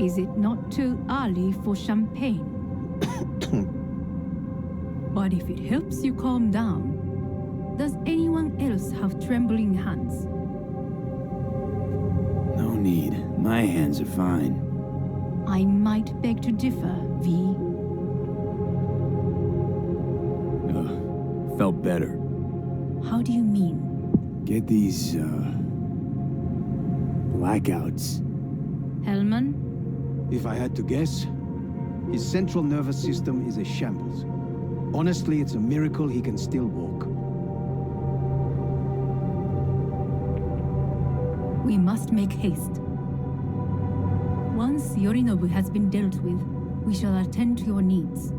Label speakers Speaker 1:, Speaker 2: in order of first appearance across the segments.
Speaker 1: Is it not too early for champagne? But if it helps you calm down, does anyone else have trembling hands?
Speaker 2: No need. My hands are fine.
Speaker 1: I might beg to differ, V.
Speaker 2: Felt better.
Speaker 1: How do you mean?
Speaker 2: Get these, blackouts.
Speaker 1: Hellman?
Speaker 3: If I had to guess, his central nervous system is a shambles. Honestly, it's a miracle he can still walk.
Speaker 1: We must make haste. Once Yorinobu has been dealt with, we shall attend to your needs.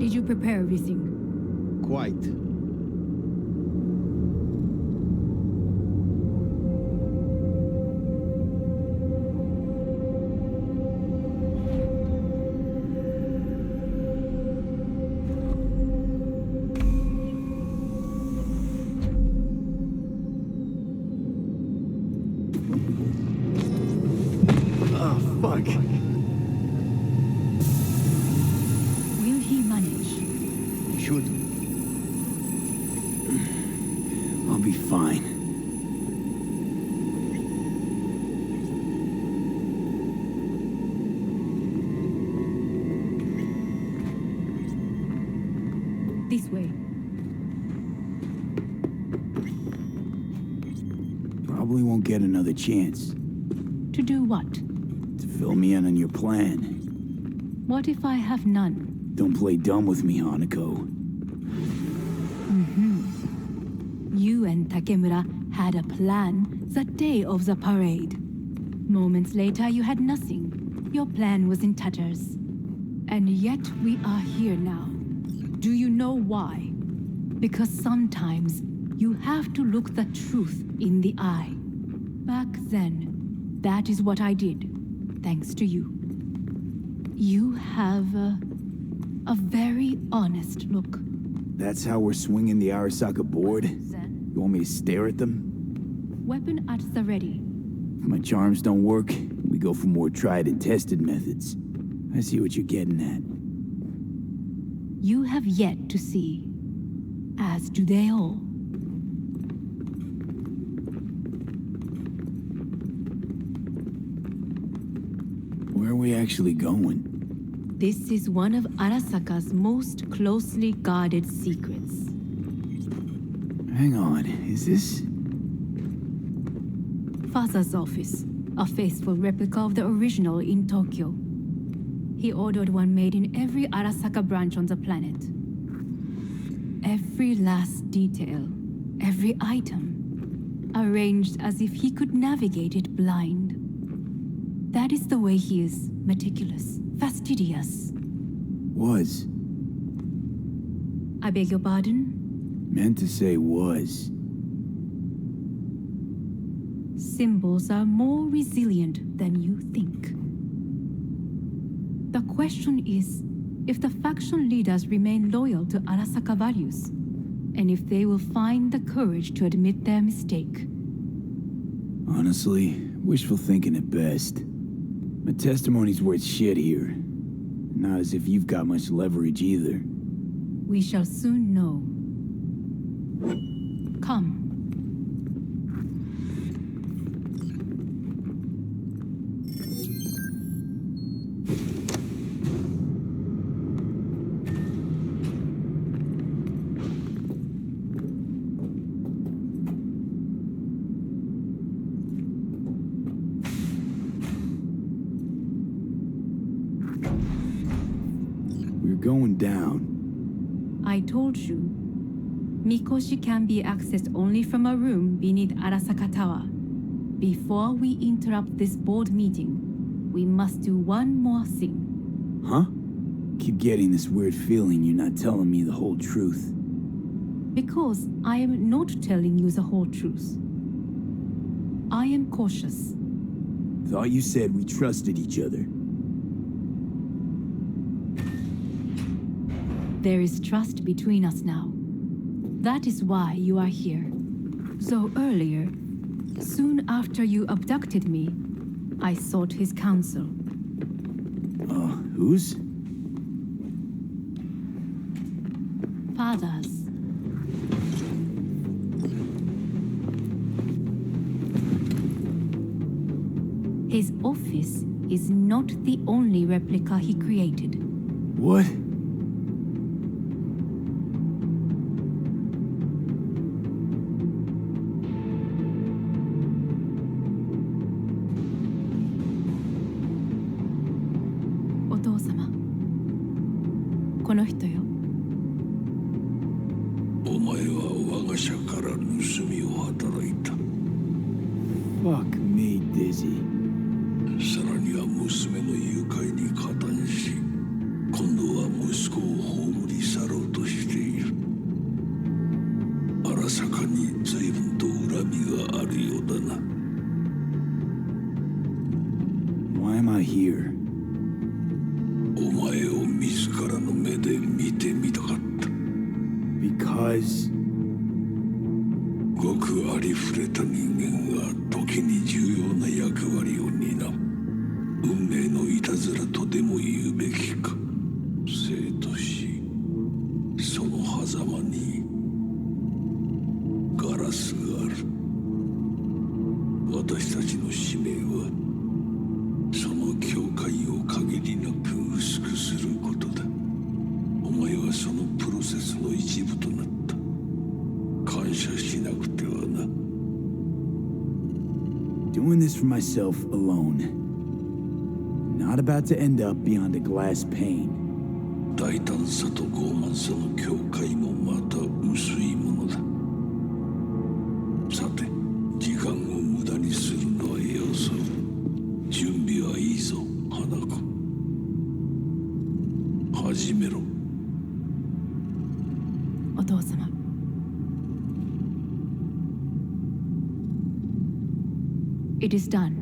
Speaker 1: Did you prepare everything?
Speaker 3: Quite.
Speaker 2: Fuck.
Speaker 1: Will he manage?
Speaker 3: Should.
Speaker 2: I'll be fine.
Speaker 1: This way.
Speaker 2: Probably won't get another chance.
Speaker 1: To do what?
Speaker 2: To fill me in on your plan.
Speaker 1: What if I have none?
Speaker 2: Don't play dumb with me, Hanako.
Speaker 1: You and Takemura had a plan the day of the parade. Moments later, you had nothing. Your plan was in tatters. And yet we are here now. Do you know why? Because sometimes you have to look the truth in the eye. Back then, that is what I did, thanks to you. You have a very honest look.
Speaker 2: That's how we're swinging the Arasaka board? You want me to stare at them?
Speaker 1: Weapon at the ready.
Speaker 2: If my charms don't work, we go for more tried and tested methods. I see what you're getting at.
Speaker 1: You have yet to see, as do they all.
Speaker 2: Where are we actually going?
Speaker 1: This is one of Arasaka's most closely guarded secrets.
Speaker 2: Hang on, is this...
Speaker 1: Father's office, a faithful replica of the original in Tokyo. He ordered one made in every Arasaka branch on the planet. Every last detail, every item, arranged as if he could navigate it blind. That is the way he is, meticulous, fastidious.
Speaker 2: Was.
Speaker 1: I beg your pardon?
Speaker 2: Meant to say was.
Speaker 1: Symbols are more resilient than you think. The question is, if the faction leaders remain loyal to Arasaka values, and if they will find the courage to admit their mistake.
Speaker 2: Honestly, Wishful thinking at best. My testimony's worth shit here. Not as if you've got much leverage either.
Speaker 1: We shall soon know. Come.
Speaker 2: We're going down.
Speaker 1: I told you. Mikoshi can be accessed only from a room beneath Arasaka Tower. Before we interrupt this board meeting, we must do one more thing.
Speaker 2: Huh? Keep getting this weird feeling you're not telling me the whole truth.
Speaker 1: Because I am not telling you the whole truth. I am cautious.
Speaker 2: Thought you said we trusted each other.
Speaker 1: There is trust between us now. That is why you are here. So earlier, soon after you abducted me, I sought his counsel.
Speaker 2: Whose?
Speaker 1: Father's. His office is not the only replica he created.
Speaker 2: What? Fuck me, Dizzy.
Speaker 4: さらには娘の誘拐に加担し、今度は息子を葬り去ろうとしている。荒坂に随分と恨みがあるようだな。
Speaker 2: Why am I here?
Speaker 4: お前を自らの目で見てみたかった。
Speaker 2: Because...
Speaker 4: ごくありふれた人間が時に重要な役割を担う。運命のいたずらとでも言うべきか。生と死、その狭間にガラスがある。私たちの使命はその境界を限りなく薄くすることだ。お前はそのプロセスの一部となった。感謝しなくてはな。
Speaker 2: Doing this for myself alone. Not about to end up beyond a glass pane.
Speaker 4: 大胆さと傲慢さの境界もまた薄いものだ。さて、時間を無駄にするのはよそう。準備はいいぞ、花子。始めろ。
Speaker 1: お父様。It is done.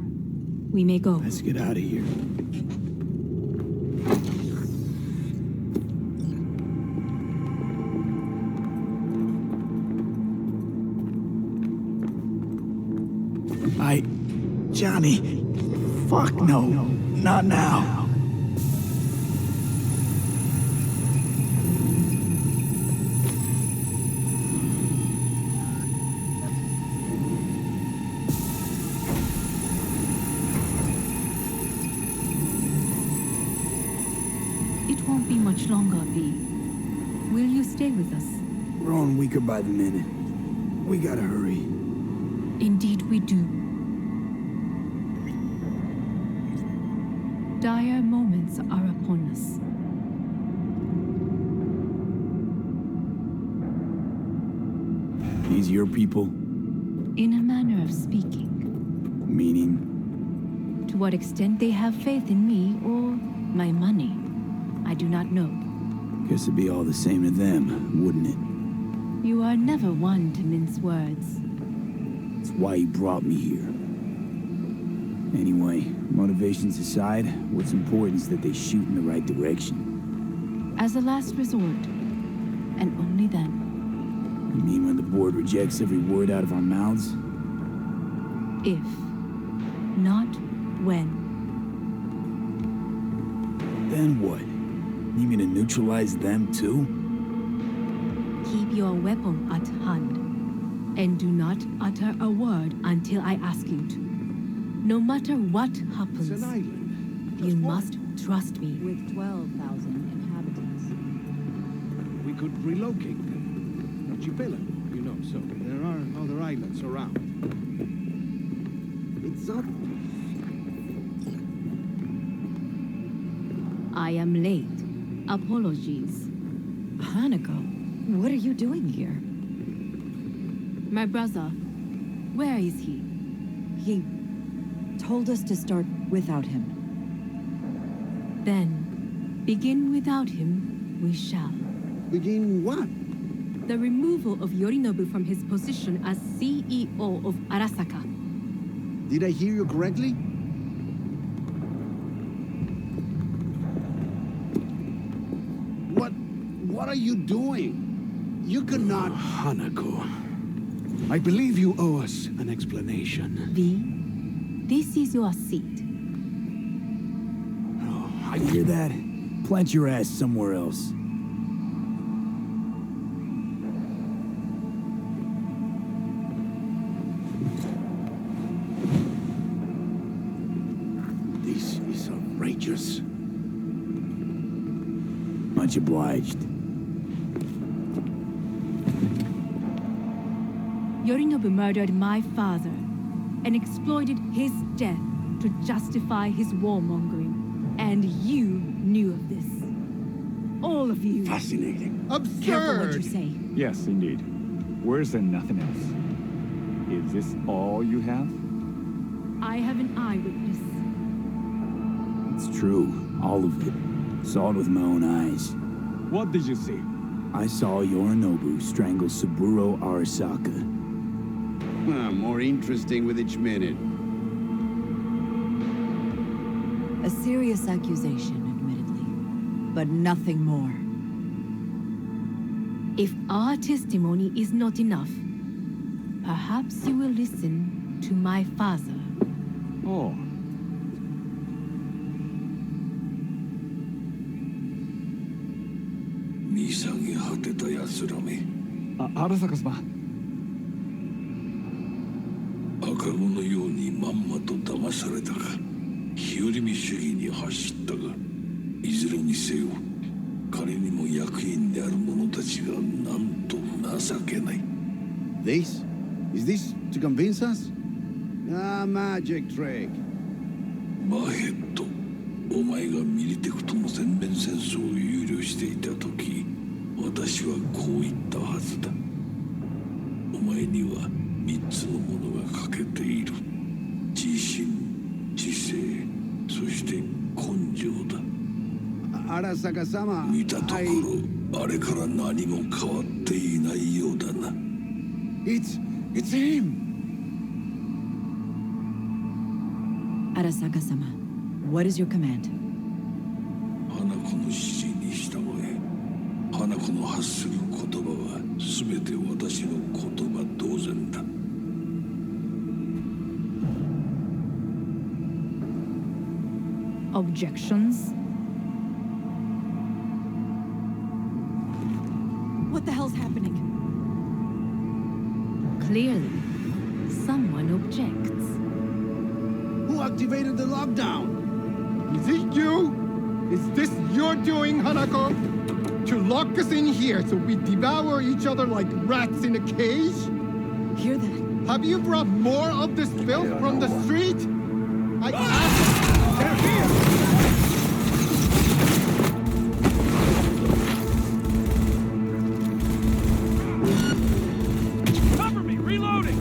Speaker 1: We may go.
Speaker 2: Let's get out of here. Johnny. Fuck no. Not now.
Speaker 1: It won't be much longer, V. Will you stay with us?
Speaker 2: We're on weaker by the minute. We gotta hurry.
Speaker 1: Indeed we do. Dire moments are upon us.
Speaker 2: These your people?
Speaker 1: In a manner of speaking.
Speaker 2: Meaning?
Speaker 1: To what extent they have faith in me or my money, I do not know.
Speaker 2: Guess it'd be all the same to them, wouldn't it?
Speaker 1: You are never one to mince words.
Speaker 2: That's why you brought me here. Anyway, motivations aside, what's important is that they shoot in the right direction.
Speaker 1: As a last resort, and only then.
Speaker 2: You mean when the board rejects every word out of our mouths?
Speaker 1: If not when.
Speaker 2: Then what? You mean to neutralize them too?
Speaker 1: Keep your weapon at hand, and do not utter a word until I ask you to. No matter what
Speaker 3: It's
Speaker 1: happens,
Speaker 3: an island.
Speaker 1: you
Speaker 3: Just one.
Speaker 1: must trust me.
Speaker 5: With 12,000 inhabitants.
Speaker 3: We could relocate them. Archipelago, you know, so there are other islands around. It's not...
Speaker 1: I am late. Apologies.
Speaker 5: Hanako, what are you doing here?
Speaker 1: My brother, where is he?
Speaker 5: He told us to start without him.
Speaker 1: Then, begin without him, we shall.
Speaker 3: Begin what?
Speaker 1: The removal of Yorinobu from his position as CEO of Arasaka.
Speaker 3: Did I hear you correctly? What are you doing? You cannot...
Speaker 6: Hanako, I believe you owe us an explanation.
Speaker 1: V, this is your seat.
Speaker 2: Oh, I hear that. Plant your ass somewhere else.
Speaker 6: This is outrageous.
Speaker 2: Much obliged.
Speaker 1: Yorinobu murdered my father and exploited his death to justify his warmongering. And you knew of this. All of you.
Speaker 6: Fascinating.
Speaker 5: Careful what you say.
Speaker 7: Yes, indeed. Worse than nothing else. Is this all you have?
Speaker 1: I have an eyewitness.
Speaker 2: It's true. All of it. Saw it with my own eyes.
Speaker 7: What did you see?
Speaker 2: I saw Yorinobu strangle Saburo Arasaka.
Speaker 3: More interesting with each minute.
Speaker 5: A serious accusation, admittedly, but nothing more.
Speaker 1: If our testimony is not enough, perhaps you will listen to my father.
Speaker 7: Oh. Arasaka-sama.
Speaker 4: 赤子のようにまんまと騙されたか、日和見主義に走ったが、いずれにせよ彼にも役員である者たちがなんと情けない。
Speaker 3: This? Is this to convince us? Ah, magic trick.
Speaker 4: バヘッド、お前がミリテクとの全面戦争を憂慮していた時、私はこう言ったはずだ。お前には3つのものが欠けている。自信、知性、そして根性だ。
Speaker 3: Arasaka-sama,
Speaker 4: 見たところ、あれから何も変わっていないようだな。
Speaker 3: It's him!
Speaker 5: Arasaka-sama, what is your command?
Speaker 4: 花子の指示に従え。花子の発する言葉は全て私の言葉同然だ。
Speaker 1: Objections?
Speaker 5: What the hell's happening?
Speaker 1: Clearly, someone objects.
Speaker 3: Who activated the lockdown?
Speaker 8: Is it you? Is this your doing, Hanako? To lock us in here so we devour each other like rats in a cage?
Speaker 5: Hear that?
Speaker 8: Have you brought more of this filth from the street? I asked. They're here!
Speaker 7: Cover me! Reloading!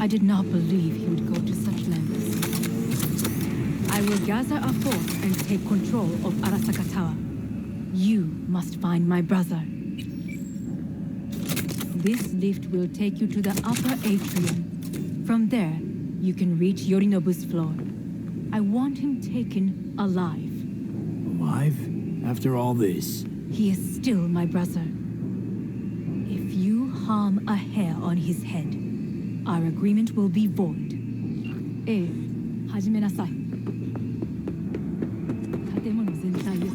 Speaker 1: I did not believe he would go to such lengths. I will gather a force and take control of Arasaka Tower. You must find my brother. This lift will take you to the upper atrium. From there, you can reach Yorinobu's floor. I want him taken alive.
Speaker 2: Alive? After all this?
Speaker 1: He is still my brother. If you harm a hair on his head, our agreement will be void. 始めなさい。建物全体を。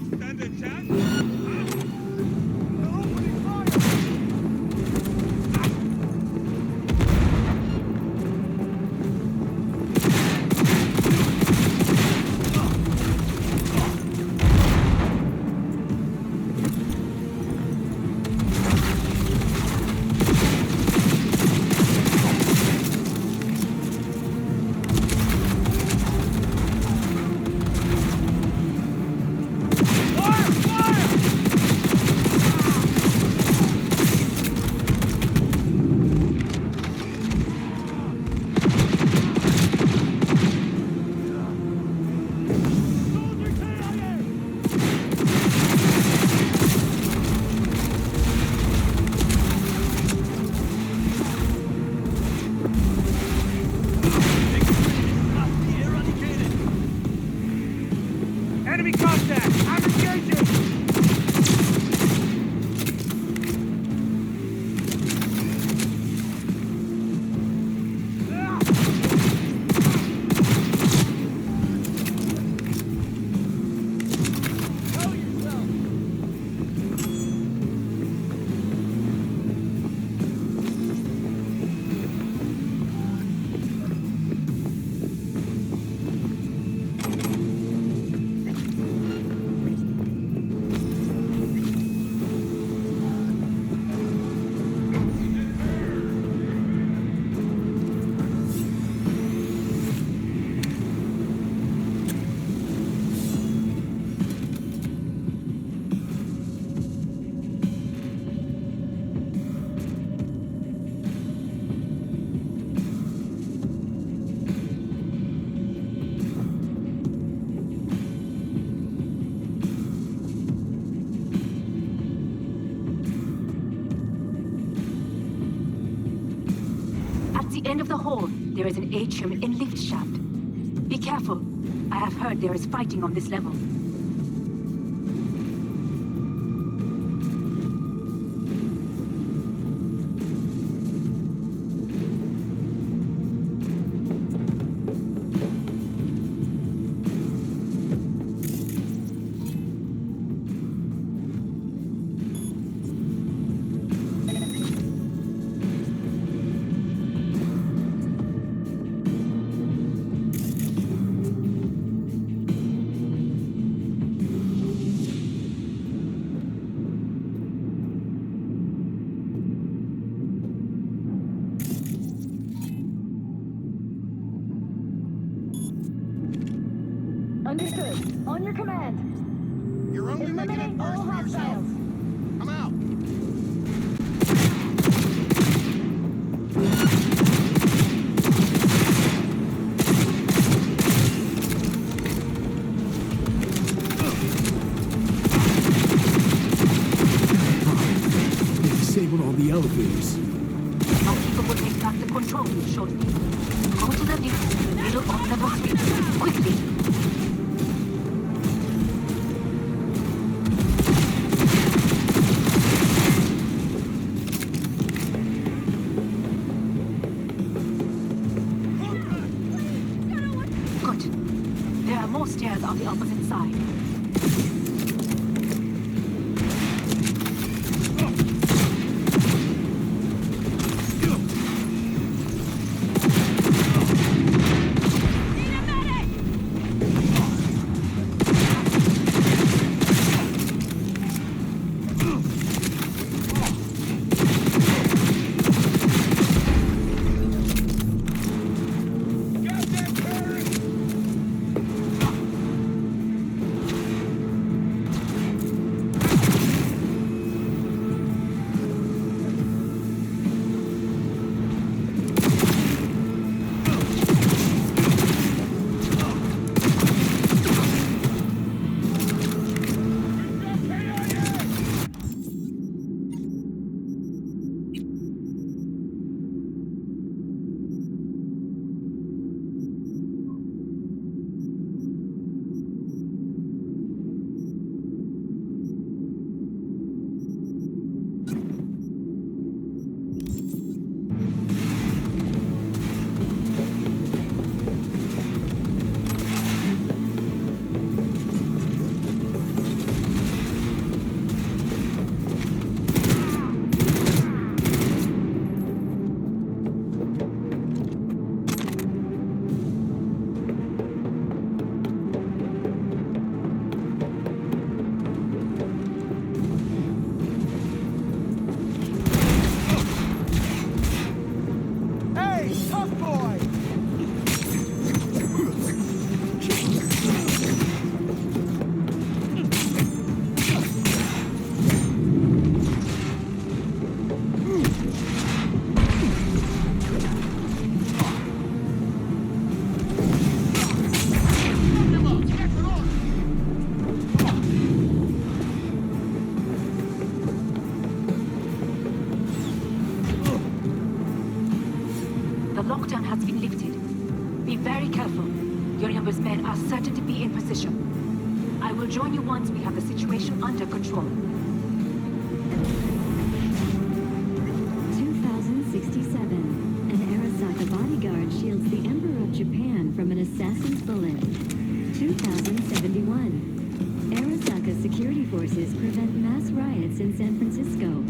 Speaker 9: End of the hall, there is an atrium in lift shaft. Be careful. I have heard there is fighting on this level.
Speaker 10: Understood. On your command.
Speaker 8: You're only making it worse for yourself. Come out.
Speaker 2: They disabled all the elevators.
Speaker 9: Our people will take back the control room shortly. Go to the lift in the middle of level 3. Quickly. Stairs on the opposite side. has been lifted. Be very careful. Your numbers men are certain to be in position. I will join you once we have the situation under control.
Speaker 10: 2067. An Arasaka bodyguard shields the Emperor of Japan from an assassin's bullet. 2071. Arasaka security forces prevent mass riots in San Francisco.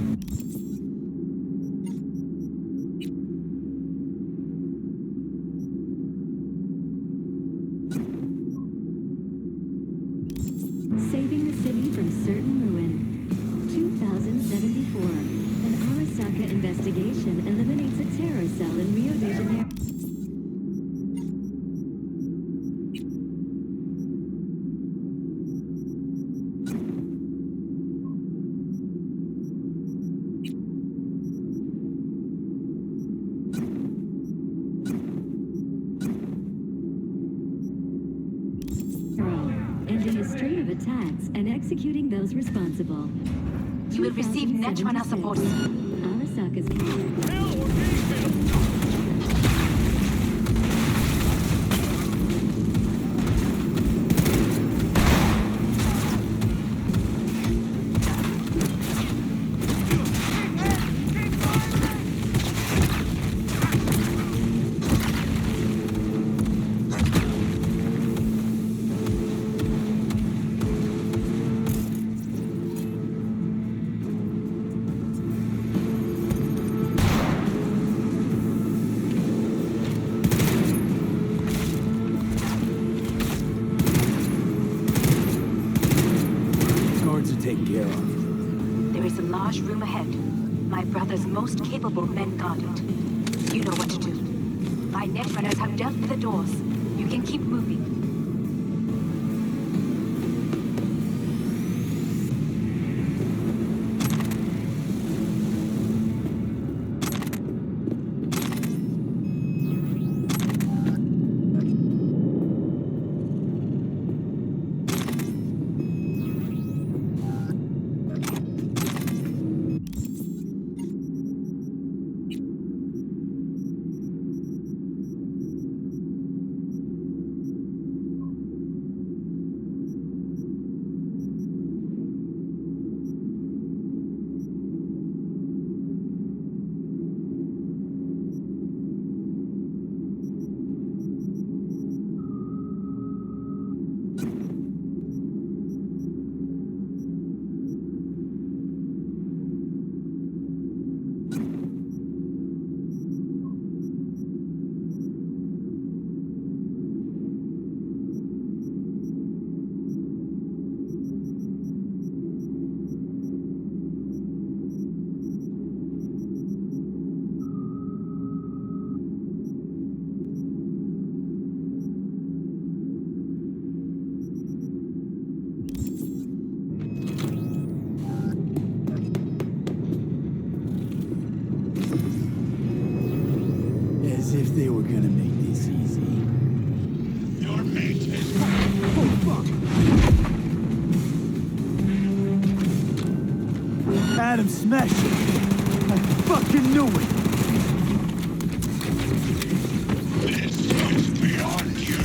Speaker 10: Saving the city from certain ruin. 2074. An Arasaka investigation eliminates a terror cell in Rio de Janeiro. Ending a string of attacks and executing those responsible.
Speaker 9: You will receive Netrunner support.
Speaker 10: Arasaka's
Speaker 2: taken care of.
Speaker 9: There is a large room ahead. My brother's most capable men guard it. You know what to do. My netrunners have dealt with the doors. You can keep moving.
Speaker 2: As if they were gonna make this easy.
Speaker 4: Your mate is...
Speaker 2: Oh, fuck! Adam smashed it! I fucking knew it!
Speaker 4: This is beyond you.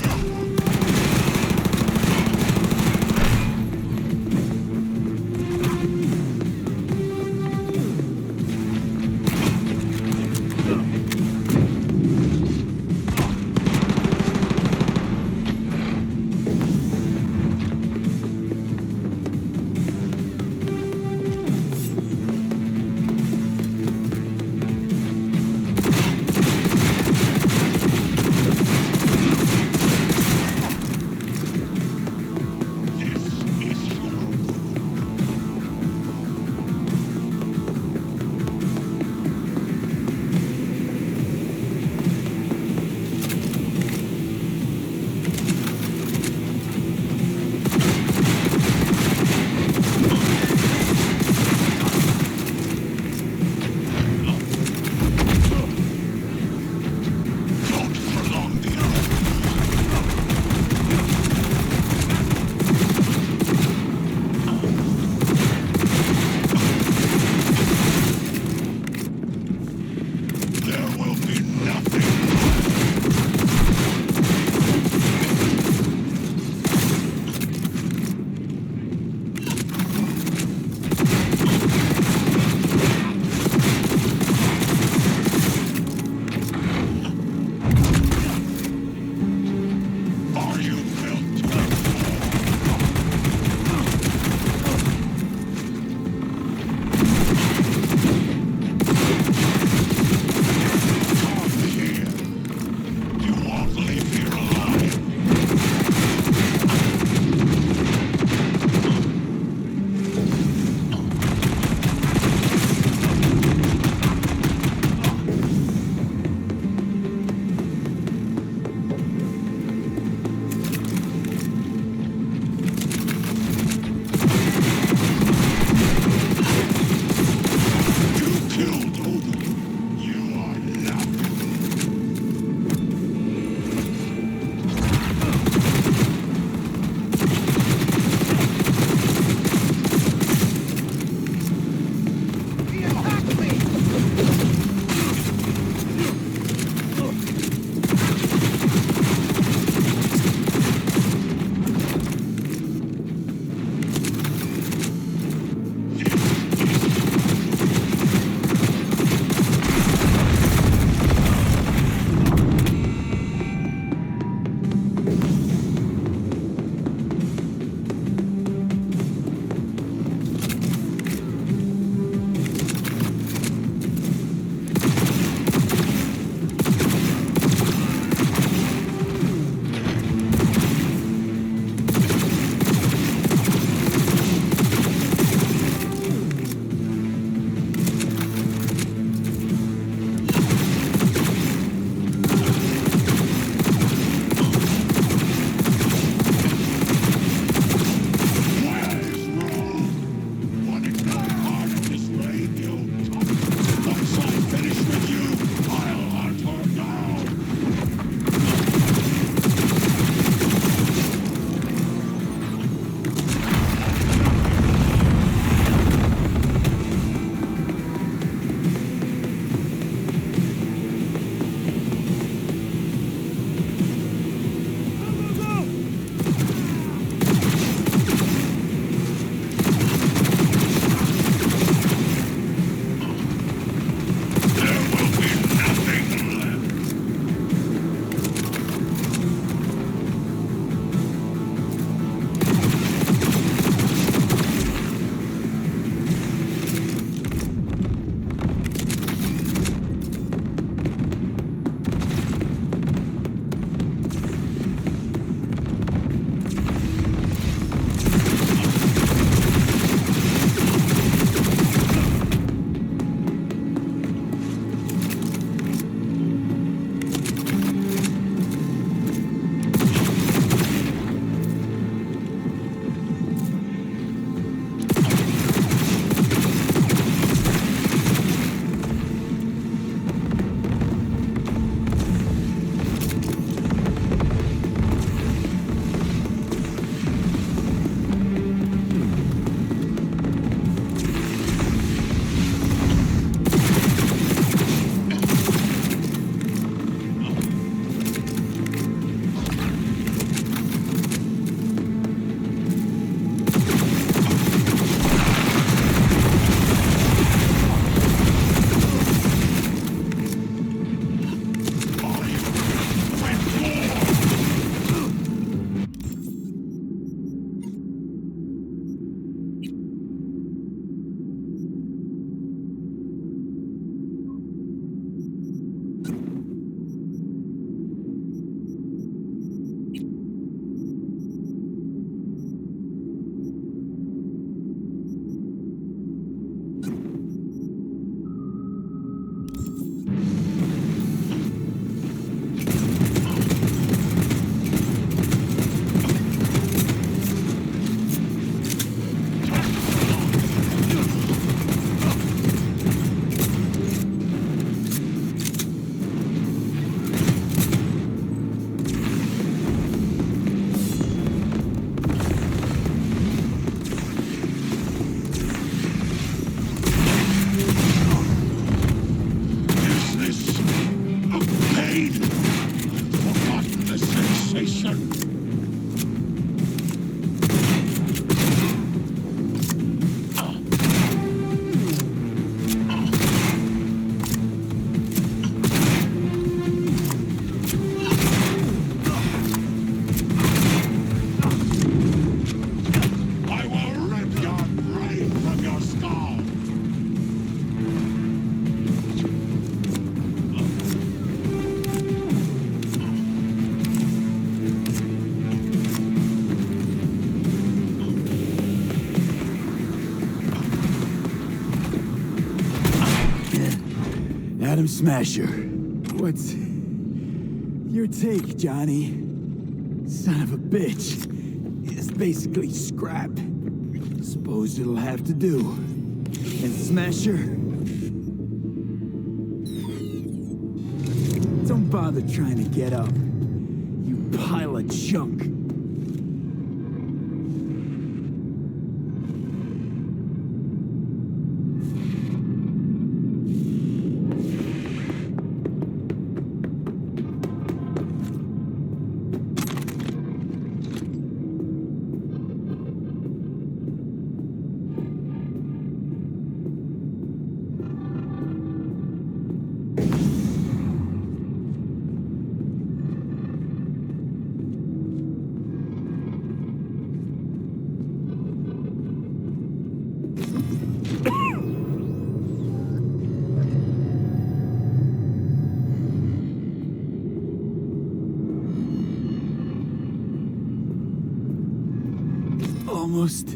Speaker 2: Atom Smasher. What's your take, Johnny? Son of a bitch. It's basically scrap. Suppose it'll have to do. And Smasher? Don't bother trying to get up. You pile of junk. Almost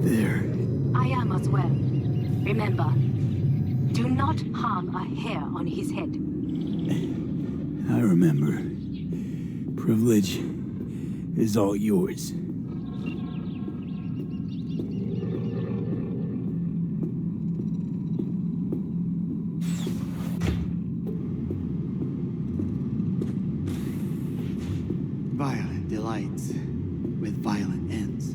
Speaker 2: there.
Speaker 9: I am as well. Remember, do not harm a hair on his head.
Speaker 2: I remember. Privilege is all yours.
Speaker 6: Violent delights with violent ends.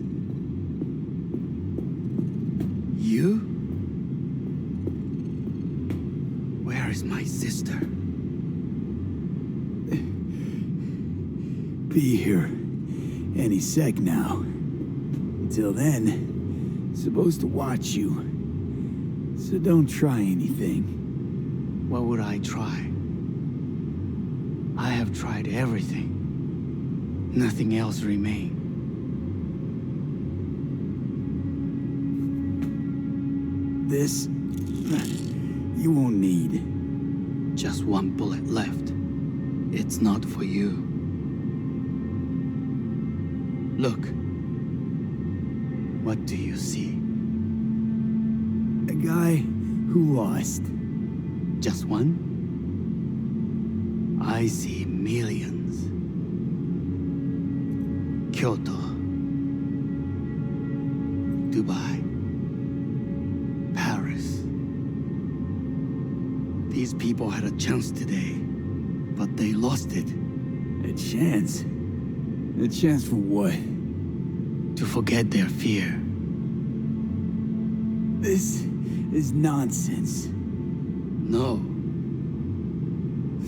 Speaker 6: You? Where is my sister?
Speaker 2: Be here any sec now. Until then, supposed to watch you. So don't try anything.
Speaker 6: What would I try? I have tried everything. Nothing else remains.
Speaker 2: This, you won't need.
Speaker 6: Just one bullet left. It's not for you. Look. What do you see?
Speaker 2: A guy who lost.
Speaker 6: Just one? I see millions. Kyoto. Dubai. Paris. These people had a chance today, but they lost it.
Speaker 2: A chance? A chance for what?
Speaker 6: To forget their fear.
Speaker 2: This is nonsense.
Speaker 6: No.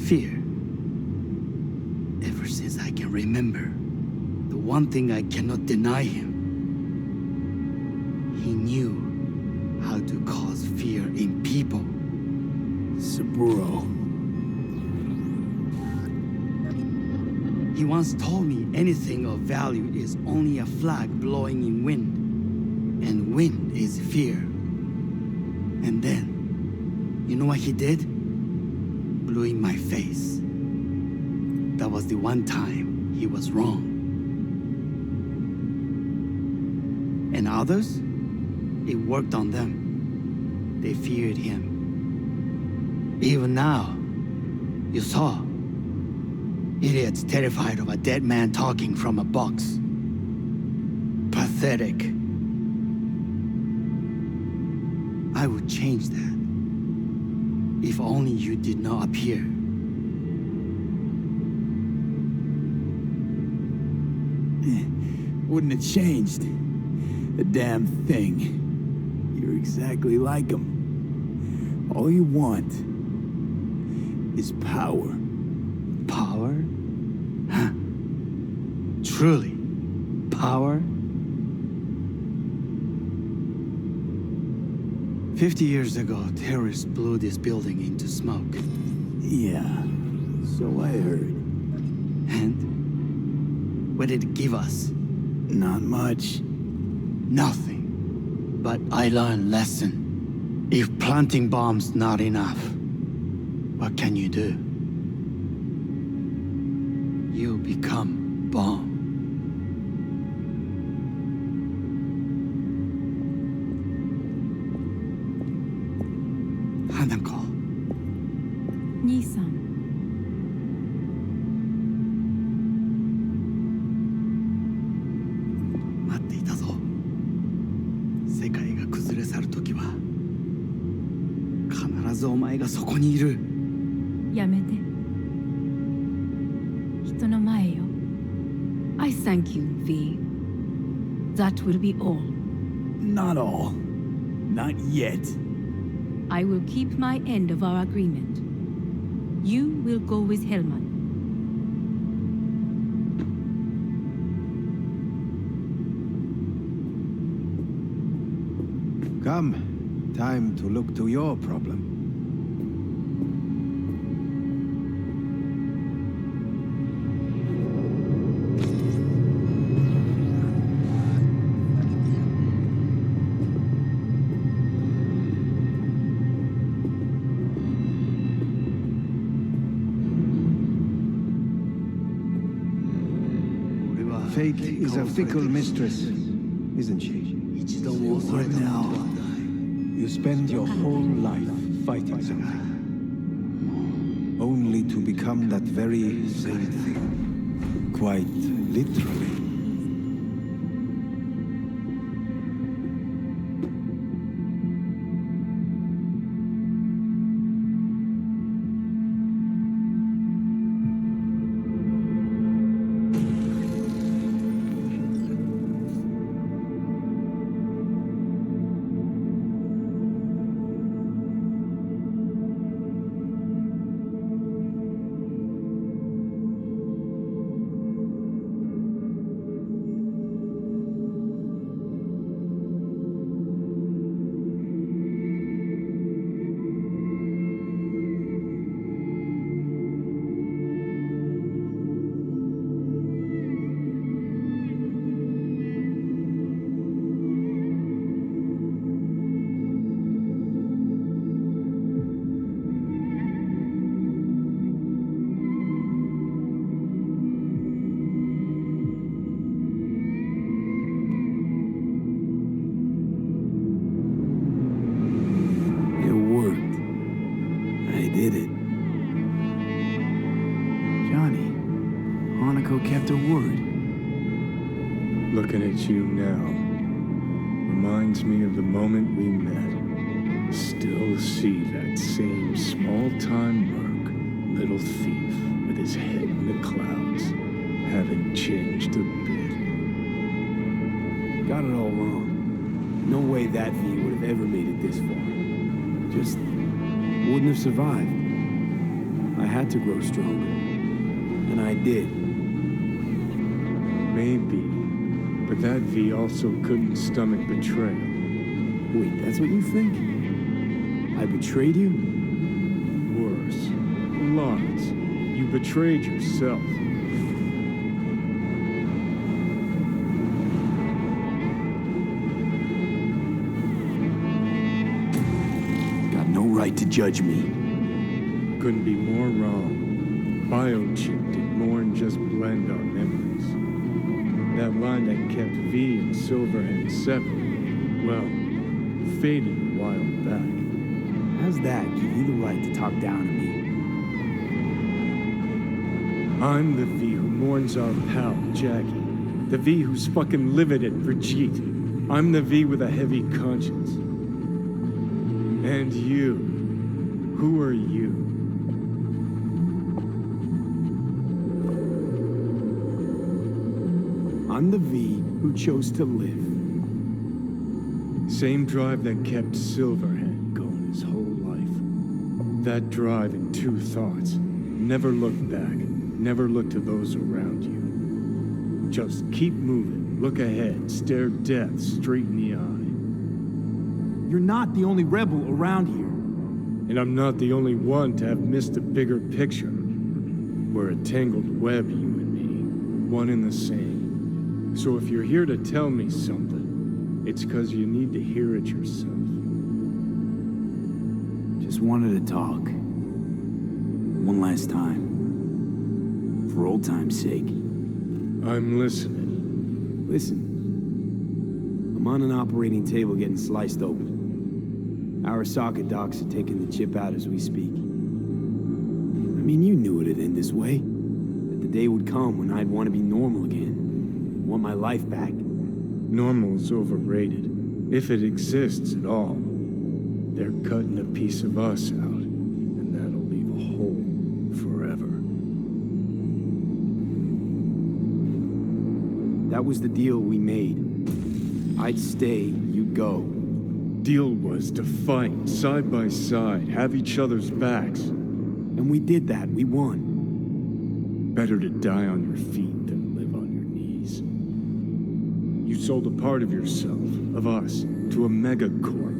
Speaker 6: Fear. Ever since I can remember, the one thing I cannot deny him. He knew how to cause fear in people.
Speaker 2: Saburo.
Speaker 6: He once told me anything of value is only a flag blowing in wind. And wind is fear. And then, you know what he did? Blew in my face. That was the one time he was wrong. And others? It worked on them. They feared him. Even now, you saw. Idiots terrified of a dead man talking from a box. Pathetic. I would change that. If only you did not appear.
Speaker 2: Wouldn't have changed a damn thing. You're exactly like him. All you want is power.
Speaker 6: Power? Huh. Truly, power? 50 years ago, terrorists blew this building into smoke.
Speaker 2: Yeah, so I heard.
Speaker 6: And? What did it give us?
Speaker 2: Not much.
Speaker 6: Nothing. But I learned lesson. If planting bombs not enough, what can you do? You become bomb. Hanako.
Speaker 1: 兄さん。
Speaker 6: 待っていたぞ。世界が崩れ去る時は必ずお前がそこにいる。
Speaker 1: やめて。人の前よ。I thank you, V. That will be all.
Speaker 2: Not all. Not yet.
Speaker 1: I will keep my end of our agreement. You will go with Hellman.
Speaker 3: Come. Time to look to your problem. Fate is a fickle mistress, isn't she?
Speaker 6: Right now.
Speaker 3: You spend your whole life fighting something, only to become that very same thing, quite literally.
Speaker 2: Kept her word.
Speaker 11: Looking at you now reminds me of the moment we met. Still see that same small-time merc, little thief with his head in the clouds. Haven't changed a bit.
Speaker 2: Got it all wrong. No way that V would have ever made it this far. Just wouldn't have survived. I had to grow stronger. And I did.
Speaker 11: Maybe, but that V also couldn't stomach betrayal.
Speaker 2: Wait, that's what you think? I betrayed you?
Speaker 11: Worse. Lots. You betrayed yourself.
Speaker 2: Got no right to judge me.
Speaker 11: Couldn't be more wrong. Biochip did more than just blend our memories. That line that kept V and Silverhand separate, well, faded a while back.
Speaker 2: How's that give you the right to talk down to me?
Speaker 11: I'm the V who mourns our pal, Jackie. The V who's fucking livid at Brigitte. I'm the V with a heavy conscience. And you. Who are you?
Speaker 2: I'm the V who chose to live.
Speaker 11: Same drive that kept Silverhand going his whole life. That drive and two thoughts. Never look back. Never look to those around you. Just keep moving. Look ahead. Stare death straight in the eye.
Speaker 2: You're not the only rebel around here.
Speaker 11: And I'm not the only one to have missed the bigger picture. We're a tangled web, you and me. One and the same. So if you're here to tell me something, it's because you need to hear it yourself.
Speaker 2: Just wanted to talk. One last time. For old time's sake.
Speaker 11: I'm listening.
Speaker 2: Listen. I'm on an operating table getting sliced open. Arasaka docks are taking the chip out as we speak. I mean, you knew it'd end this way. That the day would come when I'd want to be normal again. Want my life back.
Speaker 11: Normal's overrated. If it exists at all. They're cutting a piece of us out, and that'll leave a hole forever.
Speaker 2: That was the deal we made. I'd stay, you'd go.
Speaker 11: Deal was to fight, side by side, have each other's backs.
Speaker 2: And we did that, we won.
Speaker 11: Better to die on your feet than live on your knees. You sold a part of yourself, of us, to a megacorp.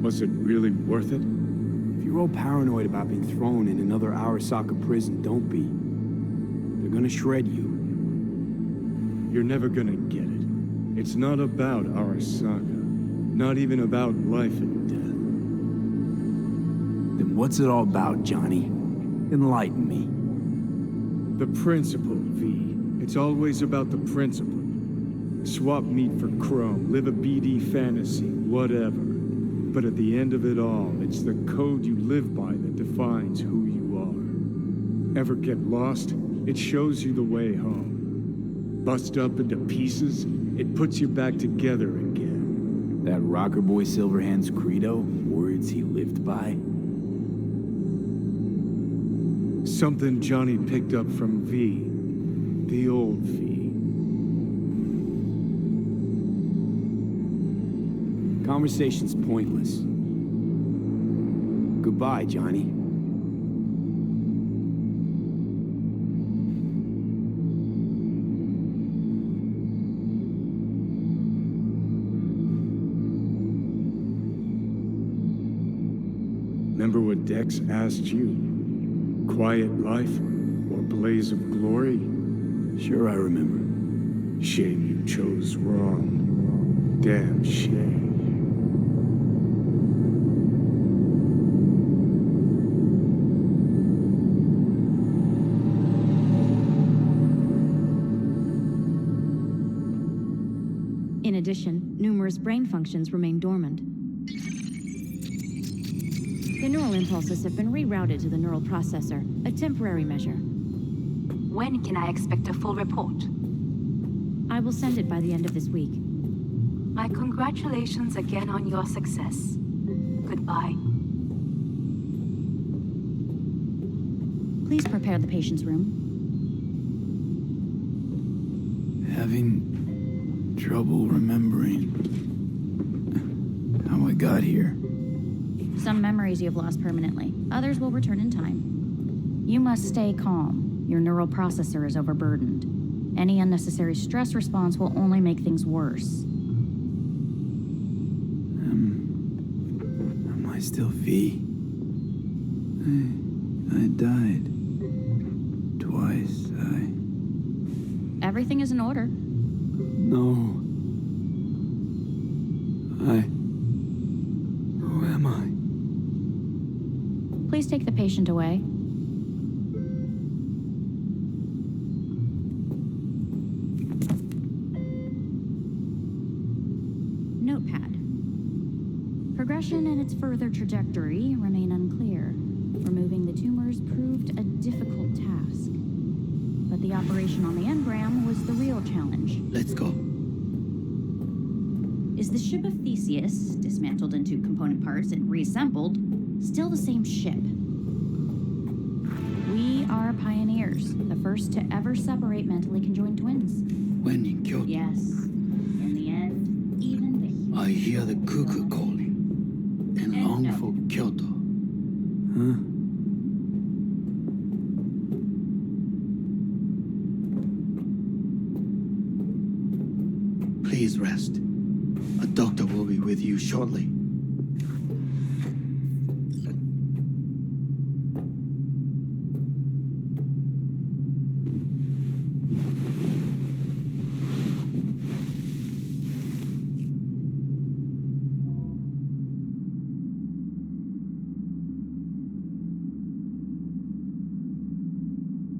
Speaker 11: Was it really worth it?
Speaker 2: If you're all paranoid about being thrown in another Arasaka prison, don't be. They're gonna shred you.
Speaker 11: You're never gonna get it. It's not about Arasaka. Not even about life and death.
Speaker 2: Then what's it all about, Johnny? Enlighten me.
Speaker 11: The principle, V. It's always about the principle. Swap meat for chrome, live a BD fantasy, whatever. But at the end of it all, it's the code you live by that defines who you are. Ever get lost? It shows you the way home. Bust up into pieces, it puts you back together again.
Speaker 2: That rocker boy Silverhand's credo, words he lived by.
Speaker 11: Something Johnny picked up from V. The old V.
Speaker 2: Conversation's pointless. Goodbye, Johnny.
Speaker 11: Remember what Dex asked you? Quiet life or blaze of glory?
Speaker 2: Sure I remember.
Speaker 11: Shame you chose wrong. Damn shame.
Speaker 10: In addition, numerous brain functions remain dormant. The neural impulses have been rerouted to the neural processor, a temporary measure.
Speaker 9: When can I expect a full report?
Speaker 10: I will send it by the end of this week.
Speaker 9: My congratulations again on your success. Goodbye.
Speaker 10: Please prepare the patient's room.
Speaker 2: Having trouble remembering how I got here.
Speaker 10: Some memories you have lost permanently. Others will return in time. You must stay calm. Your neural processor is overburdened. Any unnecessary stress response will only make things worse.
Speaker 2: Am I still V? I died. Twice,
Speaker 10: Everything is in order.
Speaker 2: No. Who am I?
Speaker 10: Please take the patient away. Notepad. Progression and its further trajectory remain unclear. Removing the tumors proved a difficult task. But the operation on the engram was the real challenge.
Speaker 6: Let's go.
Speaker 10: Is the ship of Theseus, dismantled into component parts and reassembled, still the same ship? We are pioneers, the first to ever separate mentally conjoined twins.
Speaker 6: When in Kyoto,
Speaker 10: Yes. In the end, even the
Speaker 6: I hear the cuckoo calling and long for Kyoto.
Speaker 2: Huh?
Speaker 6: Please rest. A doctor will be with you shortly.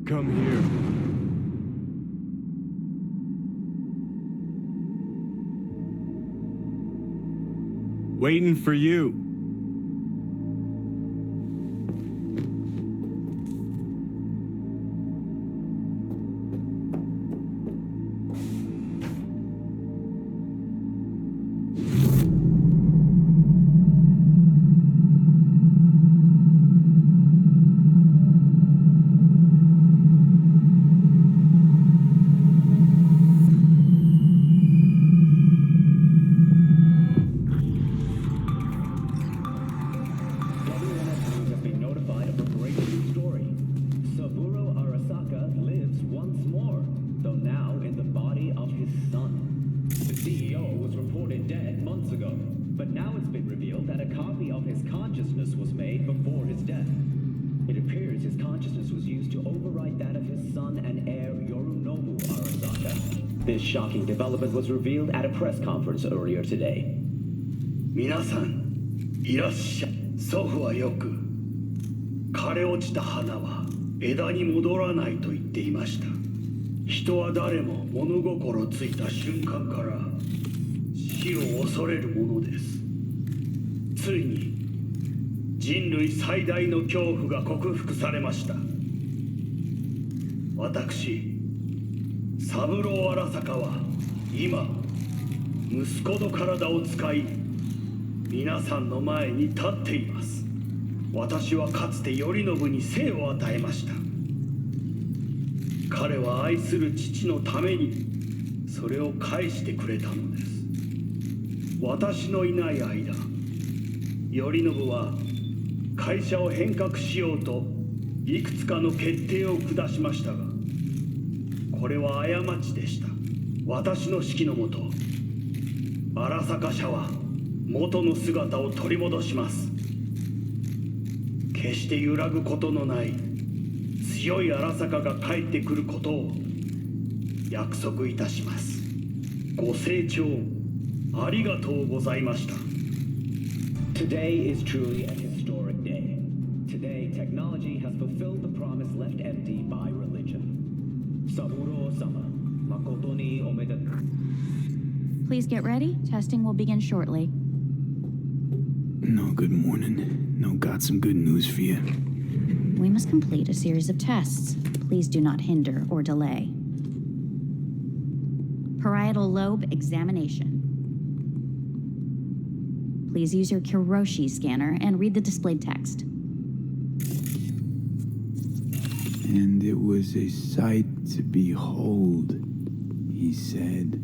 Speaker 11: Come here. Waiting for you.
Speaker 12: But now it's been revealed that a copy of his consciousness was made before his death. It appears his consciousness was used to overwrite that of his son and heir Yorinobu Arasaka. This shocking development was revealed at a press conference earlier today.
Speaker 13: 皆さん、いらっしゃい。祖父はよく、枯れ落ちた花は枝に戻らないと言っていました。人は誰も物心ついた瞬間から死を恐れるものです。ついに人類最大の恐怖が克服されました。私、三郎荒坂は今息子の体を使い皆さんの前に立っています。私はかつて頼信に生を与えました。彼は愛する父のためにそれを返してくれたのです。私のいない間、頼信は会社を変革しようといくつかの決定を下しましたが、これは過ちでした。私の指揮のもと、荒坂社は元の姿を取り戻します。決して揺らぐことのない強い荒坂が帰ってくることを約束いたします。ご清聴ありがとうございました。
Speaker 12: Today is truly a historic day. Today, technology has fulfilled the promise left empty by religion. Saburo-sama, makoto ni omedetou.
Speaker 10: Please get ready. Testing will begin shortly.
Speaker 2: No, good morning. No, got some good news for you.
Speaker 10: We must complete a series of tests. Please do not hinder or delay. Parietal lobe examination. Please use your Kiroshi scanner and read the displayed text.
Speaker 2: And it was a sight to behold, he said,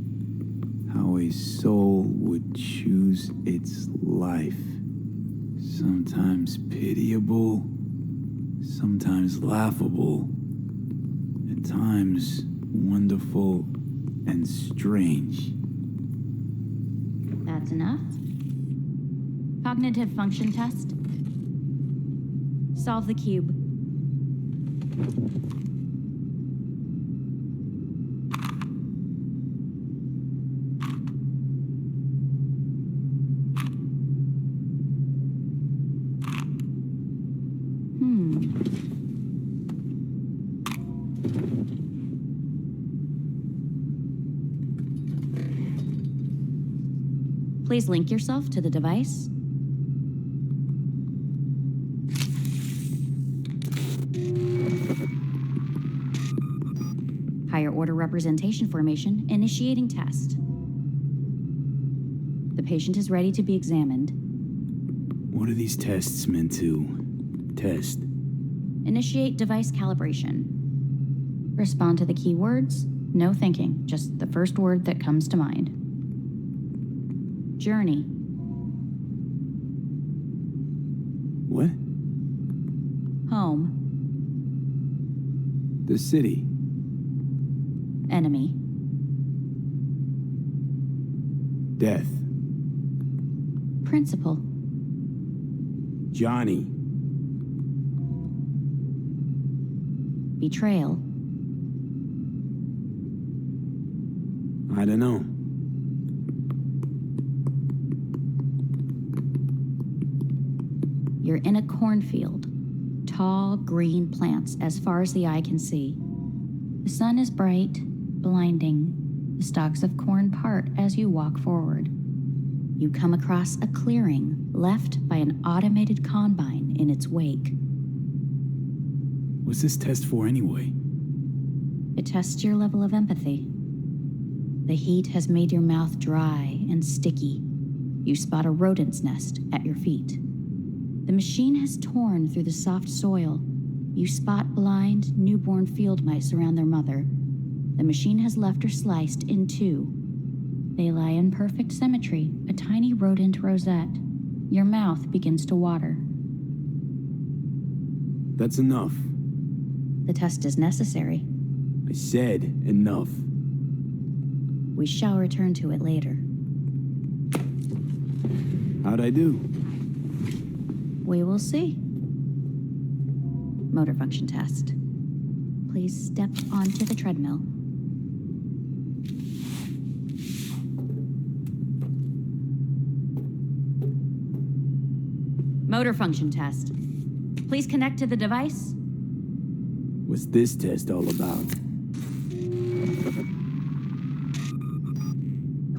Speaker 2: how a soul would choose its life. Sometimes pitiable, sometimes laughable, at times wonderful and strange.
Speaker 10: That's enough. Cognitive function test. Solve the cube. Please link yourself to the device. Higher order representation formation, initiating test. The patient is ready to be examined.
Speaker 2: What are these tests meant to test?
Speaker 10: Initiate device calibration. Respond to the keywords. No thinking, just the first word that comes to mind. Journey.
Speaker 2: What?
Speaker 10: Home.
Speaker 2: The city.
Speaker 10: Enemy.
Speaker 2: Death.
Speaker 10: Principal.
Speaker 2: Johnny.
Speaker 10: Betrayal.
Speaker 2: I don't know.
Speaker 10: You're in a cornfield. Tall, green plants as far as the eye can see. The sun is bright, blinding. The stalks of corn part as you walk forward. You come across a clearing left by an automated combine in its wake.
Speaker 2: What's this test for anyway?
Speaker 10: It tests your level of empathy. The heat has made your mouth dry and sticky. You spot a rodent's nest at your feet. The machine has torn through the soft soil. You spot blind, newborn field mice around their mother. The machine has left her sliced in two. They lie in perfect symmetry, a tiny rodent rosette. Your mouth begins to water.
Speaker 2: That's enough.
Speaker 10: The test is necessary.
Speaker 2: I said enough.
Speaker 10: We shall return to it later.
Speaker 2: How'd I do?
Speaker 10: We will see. Motor function test. Please step onto the treadmill. Motor function test. Please connect to the device.
Speaker 2: What's this test all about?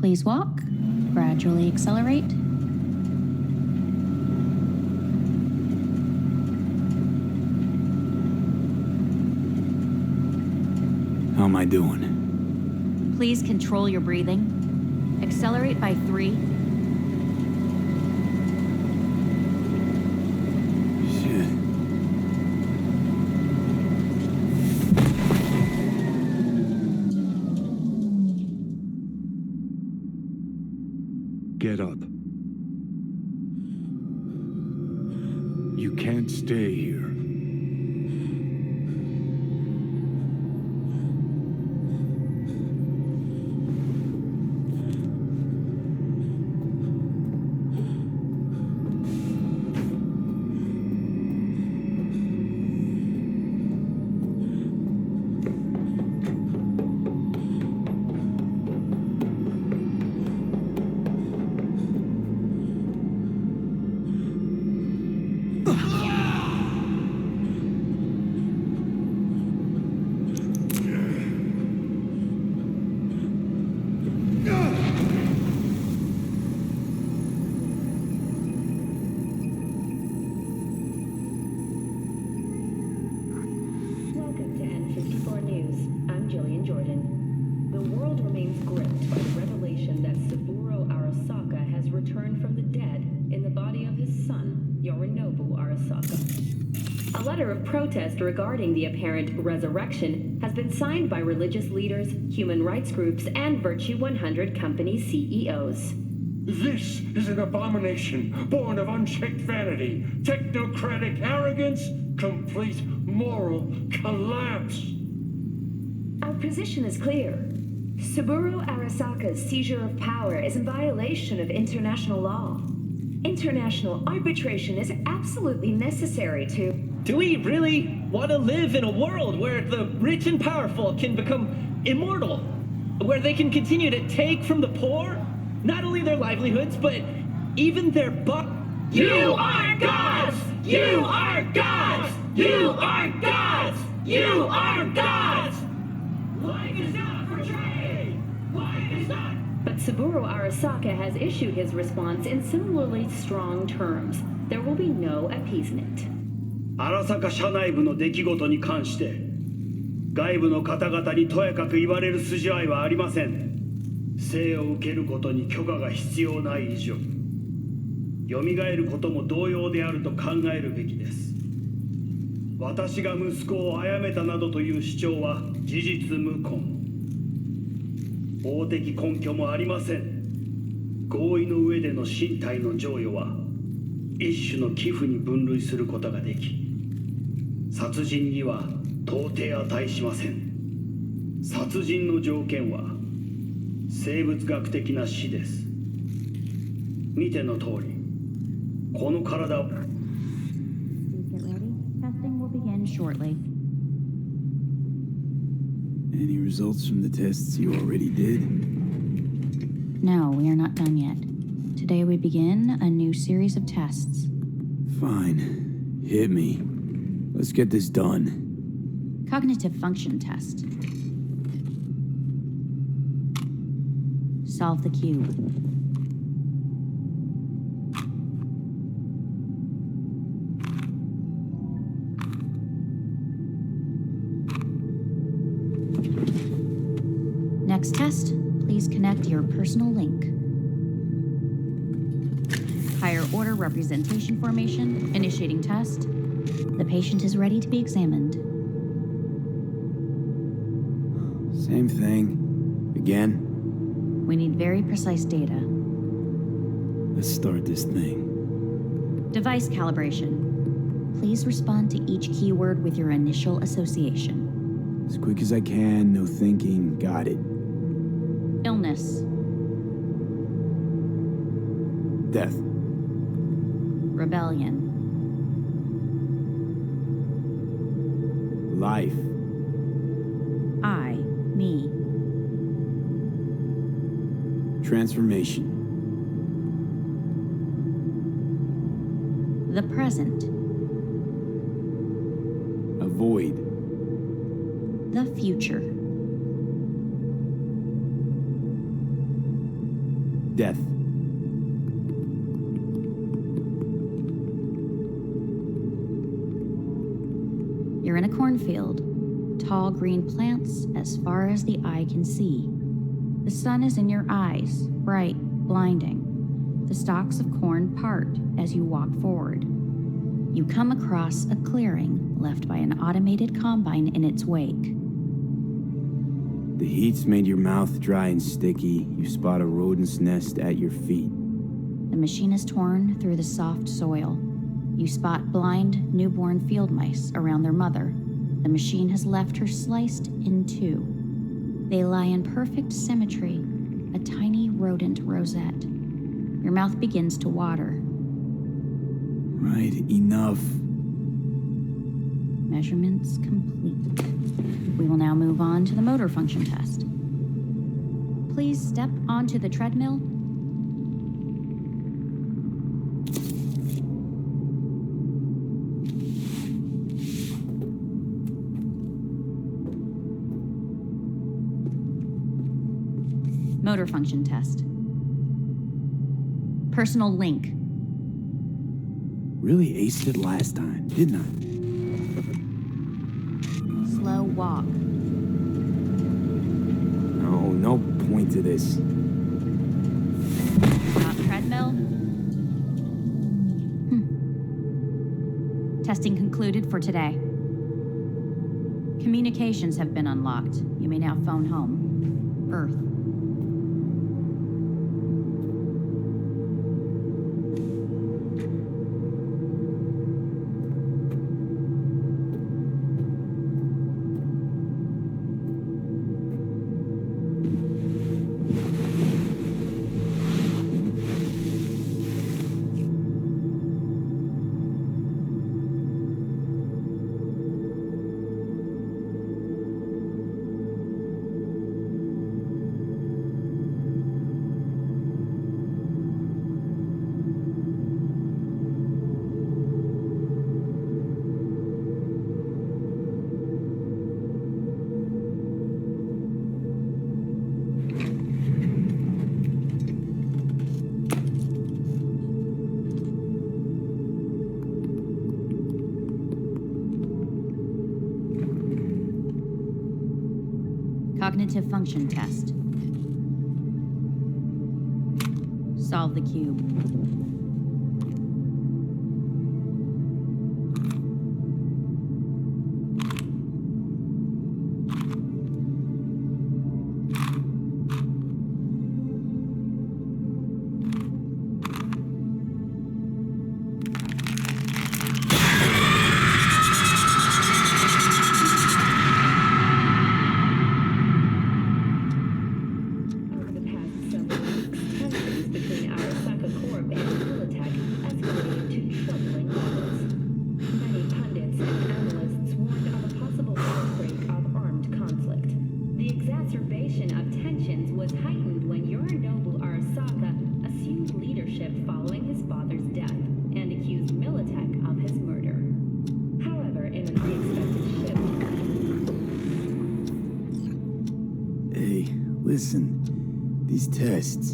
Speaker 10: Please walk. Gradually accelerate.
Speaker 2: How am I doing?
Speaker 10: Please control your breathing. Accelerate by 3.
Speaker 2: Shit.
Speaker 11: Get up. You can't stay here.
Speaker 9: Protest regarding the apparent resurrection has been signed by religious leaders, human rights groups, and Virtue 100 company CEOs.
Speaker 4: This is an abomination born of unchecked vanity, technocratic arrogance, complete moral collapse.
Speaker 9: Our position is clear. Saburo Arasaka's seizure of power is in violation of international law. International arbitration is absolutely necessary to...
Speaker 12: Do we really want to live in a world where the rich and powerful can become immortal? Where they can continue to take from the poor? Not only their livelihoods, but even their
Speaker 14: You are gods! You are gods! You are gods! You are gods! Life is not portrayed! Life is not...
Speaker 9: But Saburo Arasaka has issued his response in similarly strong terms. There will be no appeasement.
Speaker 13: 荒坂社内部の出来事に関して外部の方々にとやかく言われる筋合いはありません。生を受けることに許可が必要ない以上蘇ることも同様であると考えるべきです。私が息子を殺めたなどという主張は事実無根。法的根拠もありません。合意の上での身体の贈与は一種の寄付に分類することができ殺人には到底値しません。殺人の条件は生物学的な死です。見ての通りこの体を
Speaker 10: Please get ready. Testing will begin shortly.
Speaker 2: Any results from the tests you already did?
Speaker 10: No, we are not done yet. Today we begin a new series of tests.
Speaker 2: Fine. Hit me. Let's get this done.
Speaker 10: Cognitive function test. Solve the cube. Next test, please connect your personal link. Higher order representation formation, initiating test. The patient is ready to be examined.
Speaker 2: Same thing. Again?
Speaker 10: We need very precise data.
Speaker 2: Let's start this thing.
Speaker 10: Device calibration. Please respond to each keyword with your initial association.
Speaker 2: As quick as I can, no thinking. Got it.
Speaker 10: Illness.
Speaker 2: Death.
Speaker 10: Rebellion.
Speaker 2: Life.
Speaker 10: I, me.
Speaker 2: Transformation.
Speaker 10: The present.
Speaker 2: A void.
Speaker 10: The future.
Speaker 2: Death.
Speaker 10: You're in a cornfield. Tall green plants as far as the eye can see. The sun is in your eyes, bright, blinding. The stalks of corn part as you walk forward. You come across a clearing left by an automated combine in its wake.
Speaker 2: The heat's made your mouth dry and sticky. You spot a rodent's nest at your feet.
Speaker 10: The machine is torn through the soft soil. You spot blind, newborn field mice around their mother. The machine has left her sliced in two. They lie in perfect symmetry, a tiny rodent rosette. Your mouth begins to water.
Speaker 2: Right, enough.
Speaker 10: Measurements complete. We will now move on to the motor function test. Please step onto the treadmill. Motor function test. Personal link.
Speaker 2: Really aced it last time, didn't I?
Speaker 10: Slow walk.
Speaker 2: No point to this.
Speaker 10: Stop treadmill. Testing concluded for today. Communications have been unlocked. You may now phone home. Earth. Cognitive function test. Solve the cube.
Speaker 2: Listen, these tests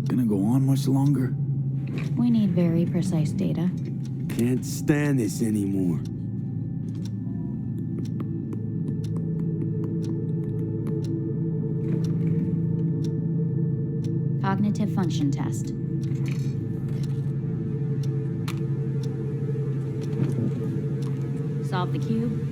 Speaker 2: gonna go on much longer?
Speaker 10: We need very precise data.
Speaker 2: Can't stand this anymore.
Speaker 10: Cognitive function test. Solve the cube.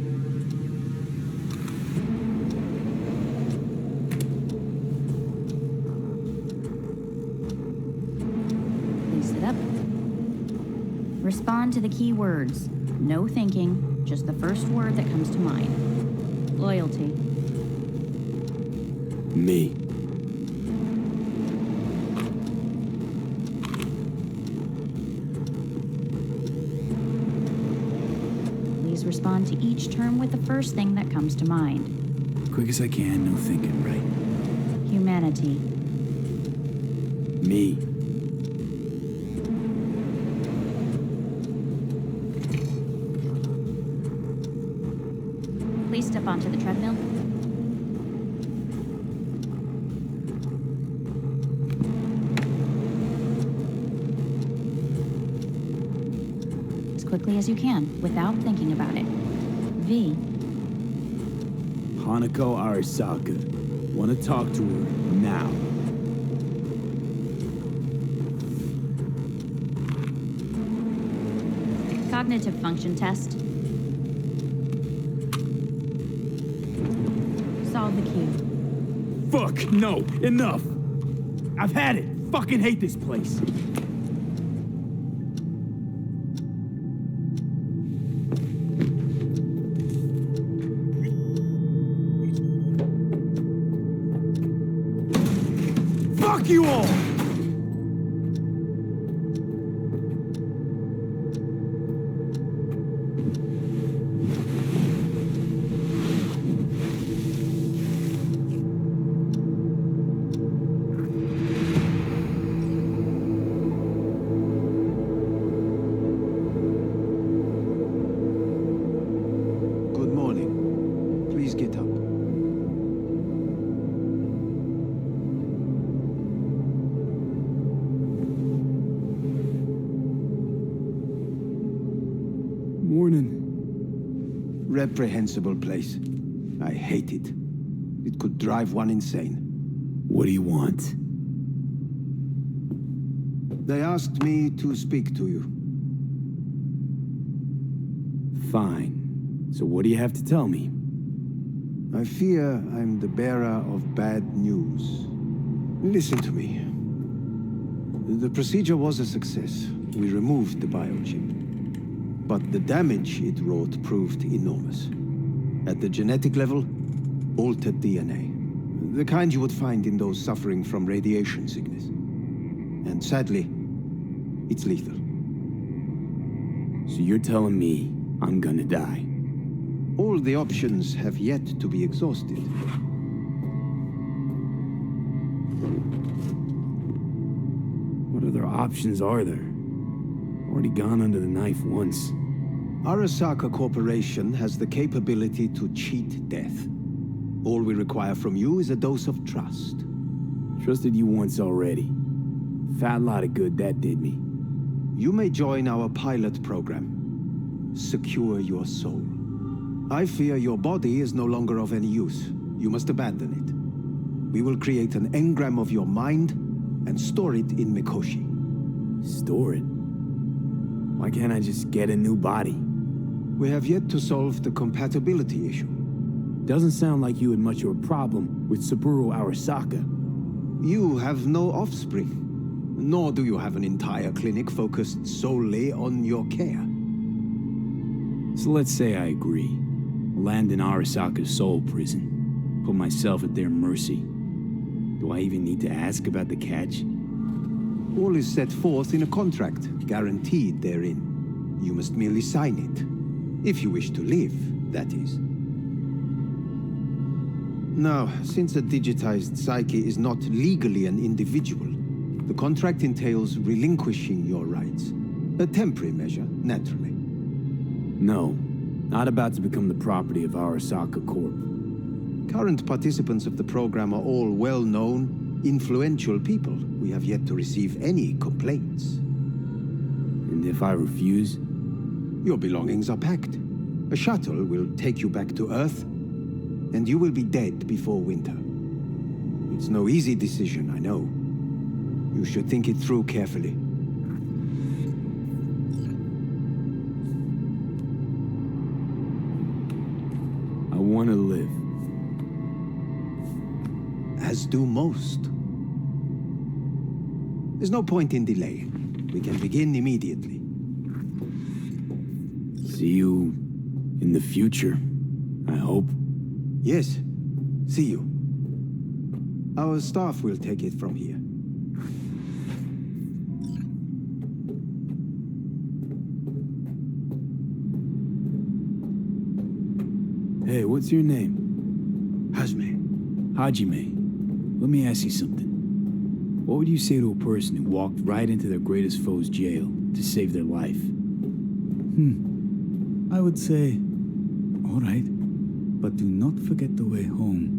Speaker 10: Respond to the key words. No thinking, just the first word that comes to mind. Loyalty.
Speaker 2: Me.
Speaker 10: Please respond to each term with the first thing that comes to mind.
Speaker 2: Quick as I can, no thinking, right?
Speaker 10: Humanity.
Speaker 2: Me.
Speaker 10: Please step onto the treadmill. As quickly as you can, without thinking about it. V.
Speaker 2: Hanako Arasaka. Want to talk to her now.
Speaker 10: Cognitive function test. Solve the cue.
Speaker 2: Fuck, no, enough. I've had it. Fucking hate this place. Fuck you all!
Speaker 3: Good morning. Please get up.
Speaker 2: Morning.
Speaker 3: Reprehensible place. I hate it. It could drive one insane.
Speaker 2: What do you want?
Speaker 3: They asked me to speak to you.
Speaker 2: Fine. So what do you have to tell me?
Speaker 3: I fear I'm the bearer of bad news. Listen to me. The procedure was a success. We removed the biochip. But the damage it wrought proved enormous. At the genetic level, altered DNA. The kind you would find in those suffering from radiation sickness. And sadly, it's lethal.
Speaker 2: So you're telling me I'm gonna die?
Speaker 3: All the options have yet to be exhausted.
Speaker 2: What other options are there? Already gone under the knife once.
Speaker 3: Arasaka Corporation has the capability to cheat death. All we require from you is a dose of trust.
Speaker 2: Trusted you once already. Fat lot of good that did me.
Speaker 3: You may join our pilot program. Secure your soul. I fear your body is no longer of any use. You must abandon it. We will create an engram of your mind and store it in Mikoshi.
Speaker 2: Store it? Why can't I just get a new body?
Speaker 3: We have yet to solve the compatibility issue.
Speaker 2: Doesn't sound like you had much of a problem with Saburo Arasaka.
Speaker 3: You have no offspring, nor do you have an entire clinic focused solely on your care.
Speaker 2: So let's say I agree. Land in Arasaka's soul prison. Put myself at their mercy. Do I even need to ask about the catch?
Speaker 3: All is set forth in a contract, guaranteed therein. You must merely sign it. If you wish to live, that is. Now, since a digitized psyche is not legally an individual, the contract entails relinquishing your rights. A temporary measure, naturally.
Speaker 2: No, not about to become the property of Arasaka Corp.
Speaker 3: Current participants of the program are all well-known, influential people. We have yet to receive any complaints.
Speaker 2: And if I refuse?
Speaker 3: Your belongings are packed. A shuttle will take you back to Earth, and you will be dead before winter. It's no easy decision, I know. You should think it through carefully.
Speaker 2: I want to live.
Speaker 3: As do most. There's no point in delaying. We can begin immediately.
Speaker 2: See you in the future, I hope.
Speaker 3: Yes. See you. Our staff will take it from here.
Speaker 2: Hey, what's your name? Hajime. Let me ask you something. What would you say to a person who walked right into their greatest foe's jail to save their life? I would say, all right, but do not forget the way home.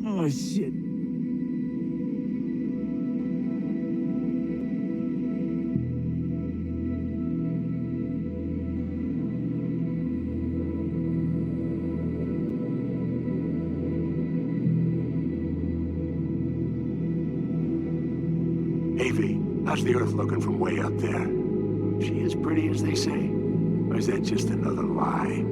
Speaker 2: Oh, shit.
Speaker 4: Hey, V, how's the Earth looking from way up there? She as pretty as they say? Or is that just another lie?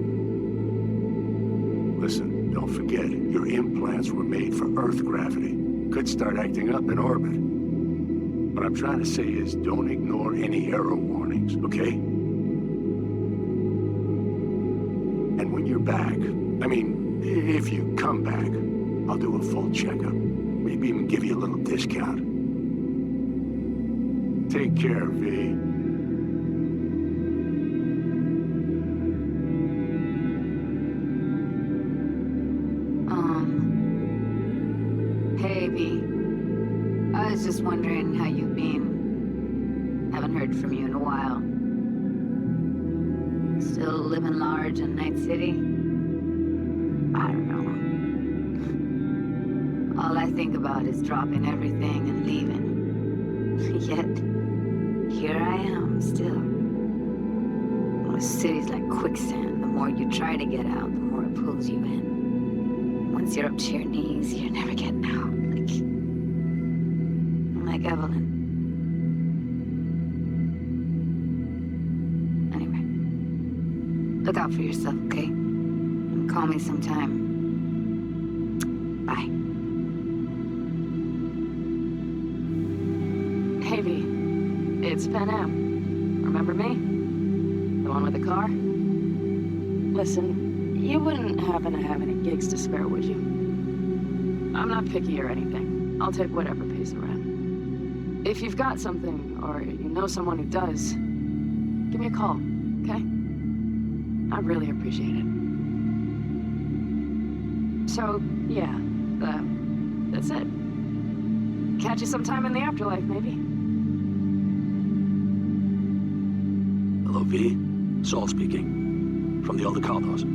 Speaker 4: Listen, don't forget, your implants were made for Earth gravity. Could start acting up in orbit. What I'm trying to say is don't ignore any error warnings, okay? And when you're back, I mean, if you come back, I'll do a full checkup. Maybe even give you a little discount. Take care, V.
Speaker 15: Hey, V. I was just wondering how you've been. Haven't heard from you in a while. Still living large in Night City? I don't know. All I think about is dropping everything and leaving. Yet, here I am, still. The city's like quicksand. The more you try to get out, the more it pulls you in. Once you're up to your knees, you're never getting out. Like Evelyn. Anyway, look out for yourself, okay? And call me sometime. Bye. Hey, V. It's Pan Am. Remember me? The one with the car? Listen, you wouldn't happen to have any gigs to spare, would you? I'm not picky or anything. I'll take whatever pays the rent. If you've got something, or you know someone who does, give me a call, okay? I'd really appreciate it. So, yeah, that's it. Catch you sometime in the afterlife, maybe.
Speaker 16: Hello, V. Saul speaking. From the Aldecaldos.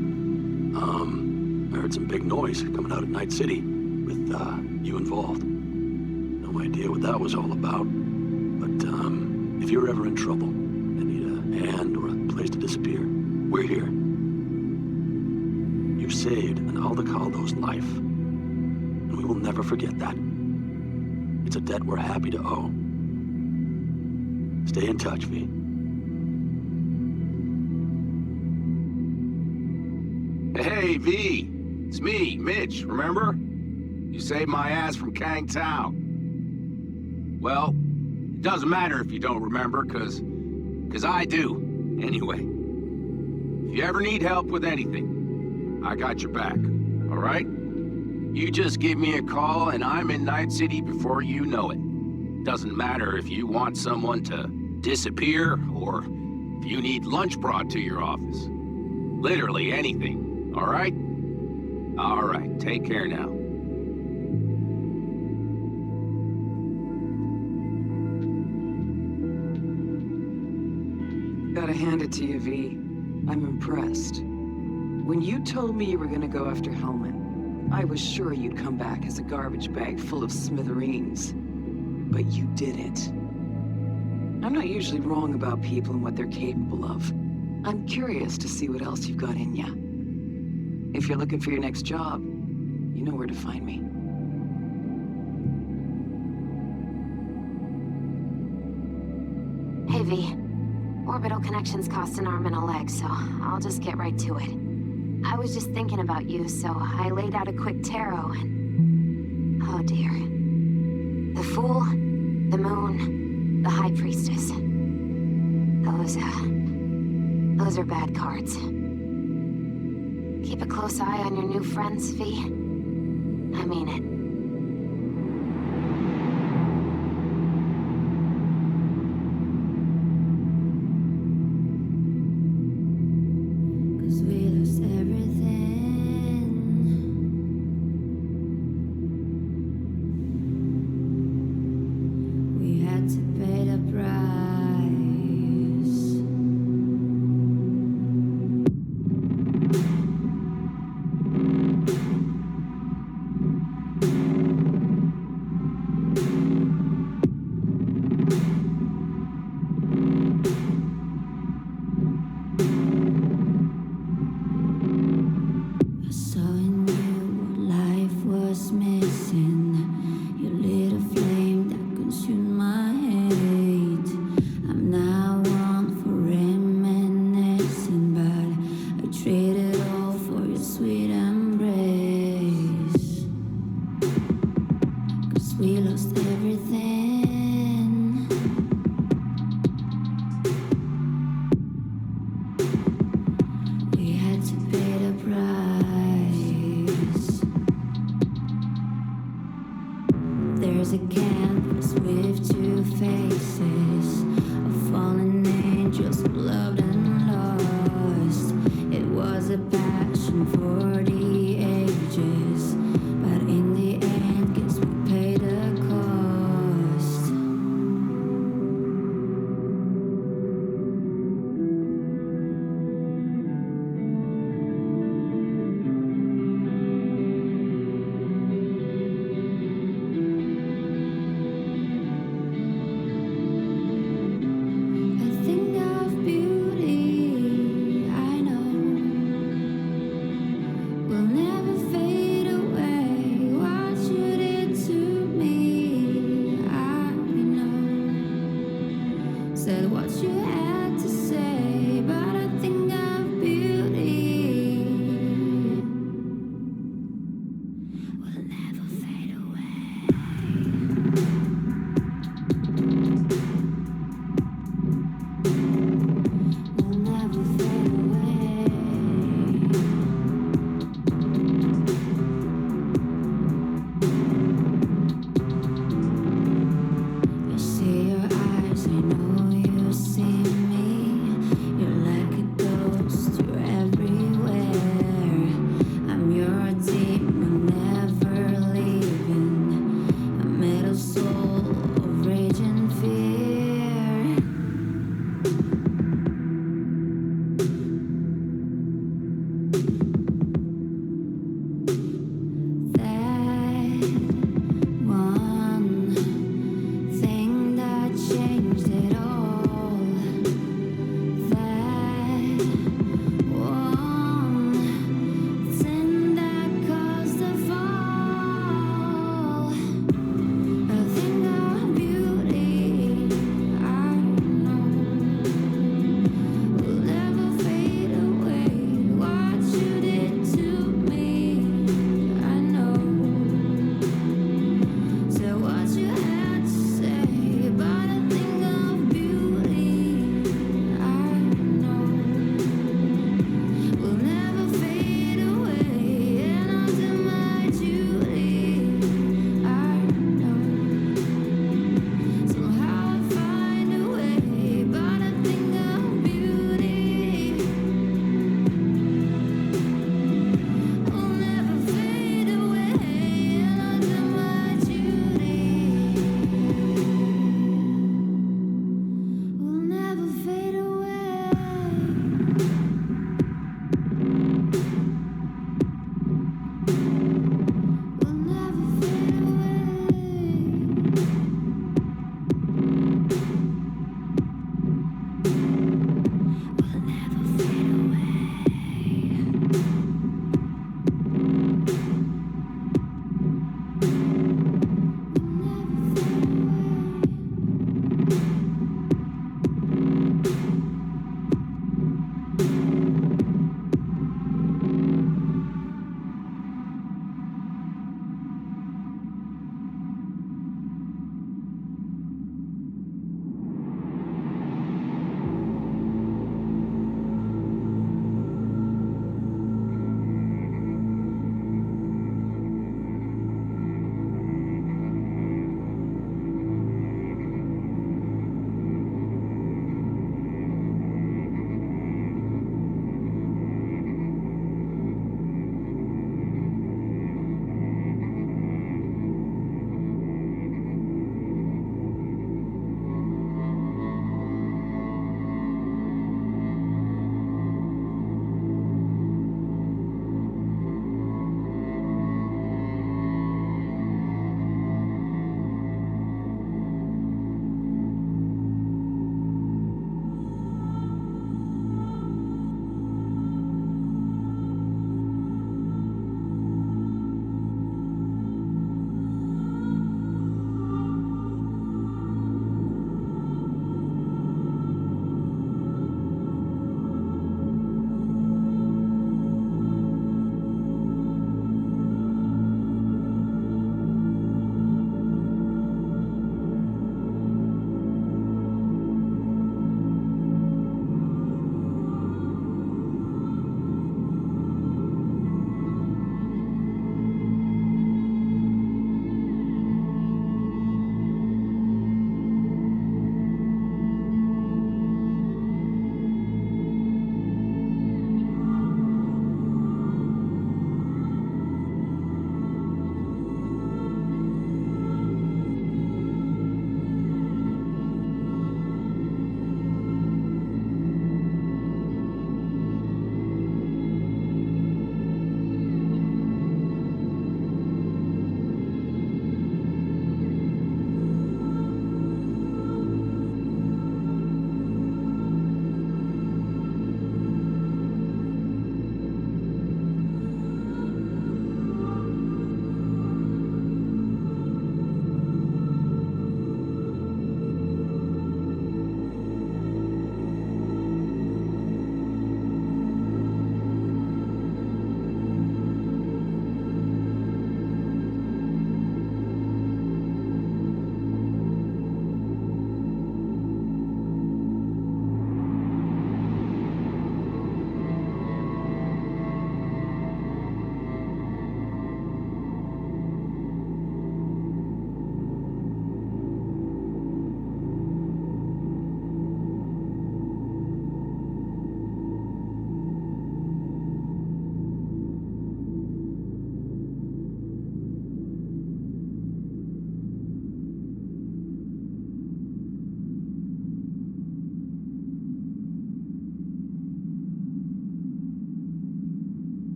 Speaker 16: I heard some big noise coming out of Night City with, you involved. No idea what that was all about. But, if you're ever in trouble and need a hand or a place to disappear, We're here. You saved an Aldecaldo's life, and we will never forget that. It's a debt we're happy to owe. Stay in touch, V.
Speaker 17: Hey, V. It's me, Mitch, remember? You saved my ass from Kang Tao. Well, it doesn't matter if you don't remember, cause I do, anyway. If you ever need help with anything, I got your back, all right? You just give me a call and I'm in Night City before you know it. Doesn't matter if you want someone to disappear or if you need lunch brought to your office. Literally anything, all right? All right, take care now.
Speaker 18: Gotta hand it to you, V. I'm impressed. When you told me you were gonna go after Hellman, I was sure you'd come back as a garbage bag full of smithereens. But you didn't. I'm not usually wrong about people and what they're capable of. I'm curious to see what else you've got in ya. If you're looking for your next job, you know where to find me.
Speaker 19: Hey, V. Orbital connections cost an arm and a leg, so I'll just get right to it. I was just thinking about you, so I laid out a quick tarot and... oh dear. The Fool, the Moon, the High Priestess. Those are bad cards. Keep a close eye on your new friends, V. I mean it.
Speaker 1: Said what you had to say, but